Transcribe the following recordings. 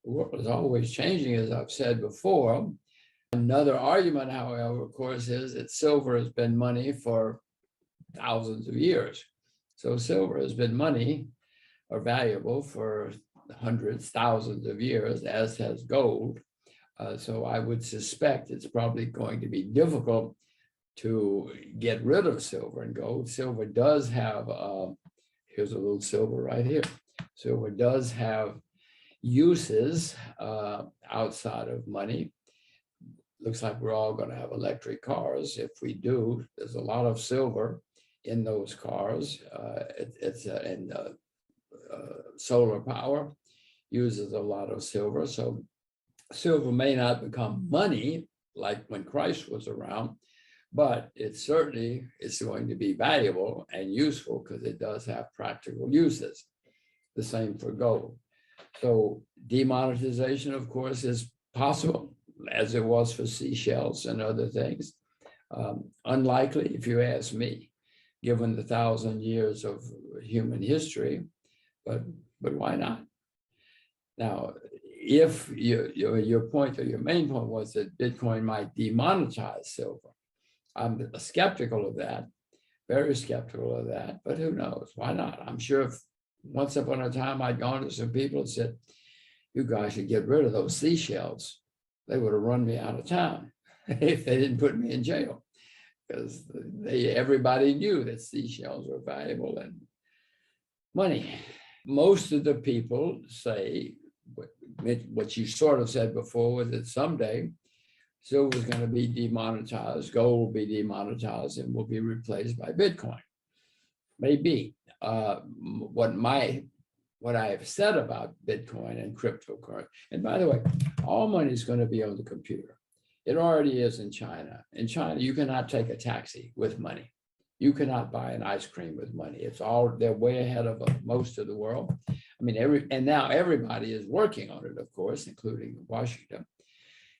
The world is always changing, as I've said before. Another argument, however, of course, is that silver has been money for thousands of years. So silver has been money or valuable for hundreds, thousands of years, as has gold. So I would suspect it's probably going to be difficult to get rid of silver and gold. Silver does have, here's a little silver right here. Silver does have uses outside of money. Looks like we're all going to have electric cars. If we do, there's a lot of silver in those cars. Solar power uses a lot of silver. So silver may not become money like when Christ was around, but it certainly is going to be valuable and useful because it does have practical uses. The same for gold. So demonetization, of course, is possible, as it was for seashells and other things. Unlikely, if you ask me, given the 1,000 years of human history, but why not? Now, if your point or your main point was that Bitcoin might demonetize silver, I'm skeptical of that, very skeptical of that, but who knows? Why not? I'm sure if once upon a time I'd gone to some people and said, you guys should get rid of those seashells, they would have run me out of town if they didn't put me in jail, because everybody knew that seashells were valuable and money. Most of the people say, what you sort of said before, was that someday silver is going to be demonetized, gold will be demonetized, and will be replaced by Bitcoin. Maybe. What I have said about Bitcoin and cryptocurrency, and by the way, all money is going to be on the computer. It already is in China. In China, you cannot take a taxi with money. You cannot buy an ice cream with money. It's all, they're way ahead of most of the world. I mean, and now everybody is working on it, of course, including Washington.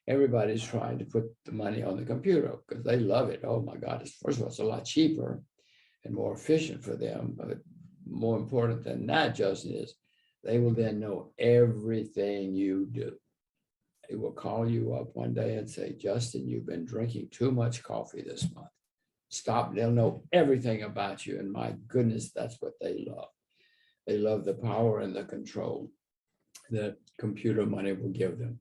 Everybody's trying to put the money on the computer because they love it. Oh my God, first of all, it's a lot cheaper and more efficient for them. But more important than that, Justin, is they will then know everything you do. They will call you up one day and say, Justin, you've been drinking too much coffee this month. Stop. They'll know everything about you. And my goodness, that's what they love. They love the power and the control that computer money will give them.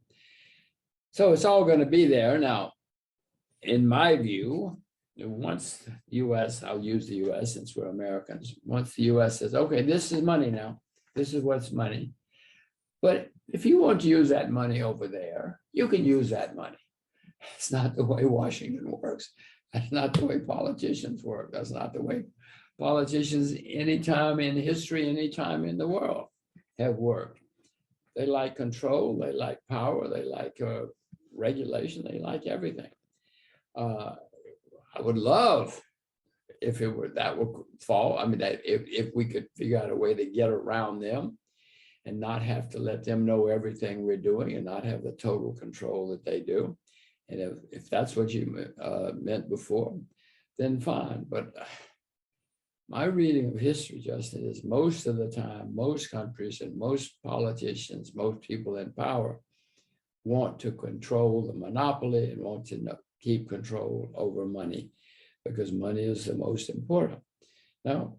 So it's all going to be there. Now, in my view, once the US, I'll use the US since we're Americans, once the US says, okay, this is money now, this is what's money. But if you want to use that money over there, you can use that money. It's not the way Washington works. That's not the way politicians work. That's not the way politicians anytime in history, anytime in the world have worked. They like control, they like power, they like regulation, they like everything. I would love if it were that would fall. I mean, that if we could figure out a way to get around them and not have to let them know everything we're doing and not have the total control that they do. And if that's what you meant before, then fine. But my reading of history, Justin, is most of the time, most countries and most politicians, most people in power want to control the monopoly and want to keep control over money because money is the most important. Now,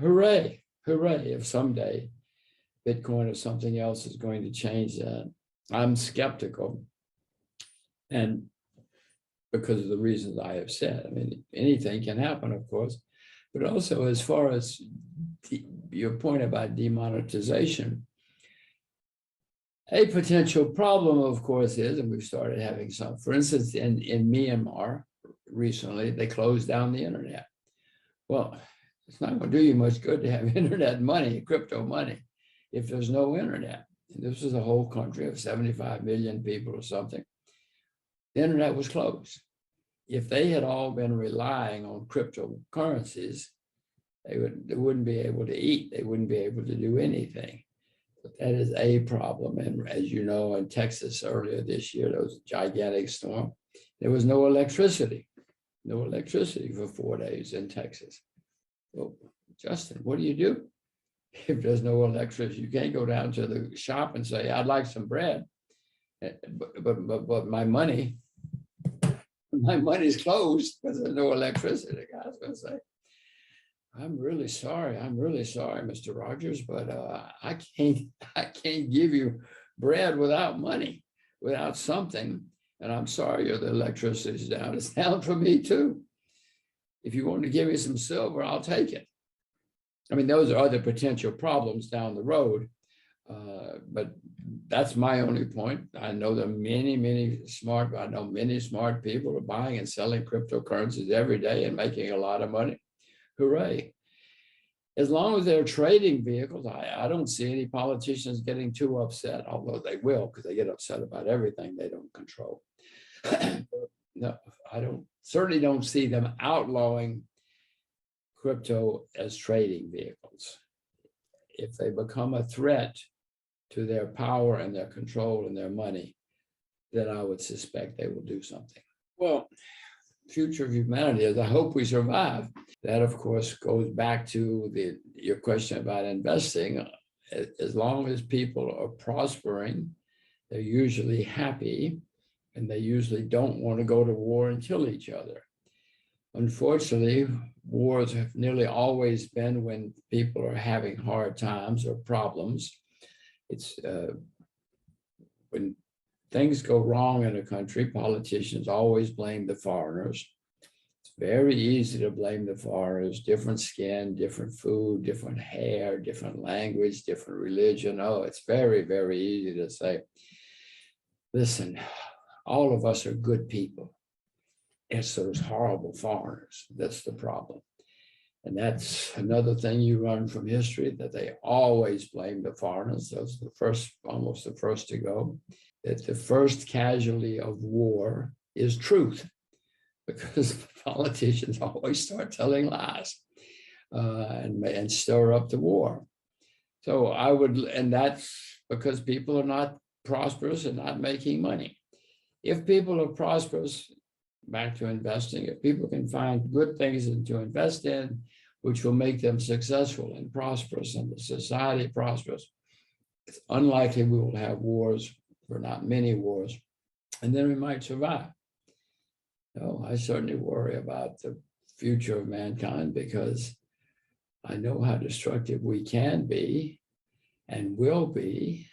hooray, hooray, if someday Bitcoin or something else is going to change that. I'm skeptical. And because of the reasons I have said, I mean, anything can happen, of course, but also as far as your point about demonetization, a potential problem, of course, is, and we've started having some, for instance, in Myanmar recently, they closed down the internet. Well, it's not going to do you much good to have internet money, crypto money, if there's no internet. And this is a whole country of 75 million people or something. The internet was closed. If they had all been relying on cryptocurrencies, they wouldn't be able to eat. They wouldn't be able to do anything. But that is a problem. And as you know, in Texas earlier this year, there was a gigantic storm. There was no electricity for 4 days in Texas. Well, Justin, what do? if there's no electricity, you can't go down to the shop and say, I'd like some bread, but my money's closed because there's no electricity. The guy's going to say, I'm really sorry, Mr. Rogers, but I can't give you bread without money, without something. And I'm sorry, the electricity's down. It's down for me too. If you want to give me some silver, I'll take it. I mean, those are other potential problems down the road, but that's my only point. I know there are many smart people are buying and selling cryptocurrencies every day and making a lot of money. Hooray. As long as they're trading vehicles, I don't see any politicians getting too upset, although they will, because they get upset about everything they don't control. No, certainly don't see them outlawing crypto as trading vehicles. If they become a threat to their power and their control and their money, then I would suspect they will do something. Well, future of humanity is, I hope we survive. That, of course, goes back to your question about investing. As long as people are prospering, they're usually happy, and they usually don't want to go to war and kill each other. Unfortunately, wars have nearly always been when people are having hard times or problems. It's when things go wrong in a country, politicians always blame the foreigners. It's very easy to blame the foreigners, different skin, different food, different hair, different language, different religion. Oh, it's very easy to say, listen, all of us are good people. It's those horrible foreigners that's the problem. And that's another thing you learn from history, that they always blame the foreigners. Those are the first, almost the first to go. That the first casualty of war is truth, because politicians always start telling lies and stir up the war. So and that's because people are not prosperous and not making money. If people are prosperous, back to investing, if people can find good things to invest in, which will make them successful and prosperous and the society prosperous, it's unlikely we will have wars, or not many wars, and then we might survive. No, I certainly worry about the future of mankind, because I know how destructive we can be and will be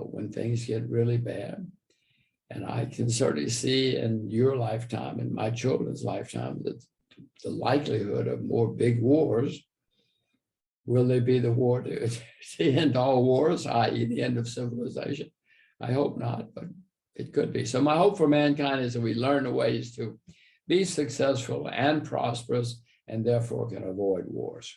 when things get really bad. And I can certainly see in your lifetime, in my children's lifetime, that the likelihood of more big wars. Will they be the war to end all wars, i.e. the end of civilization? I hope not, but it could be. So my hope for mankind is that we learn the ways to be successful and prosperous, and therefore can avoid wars.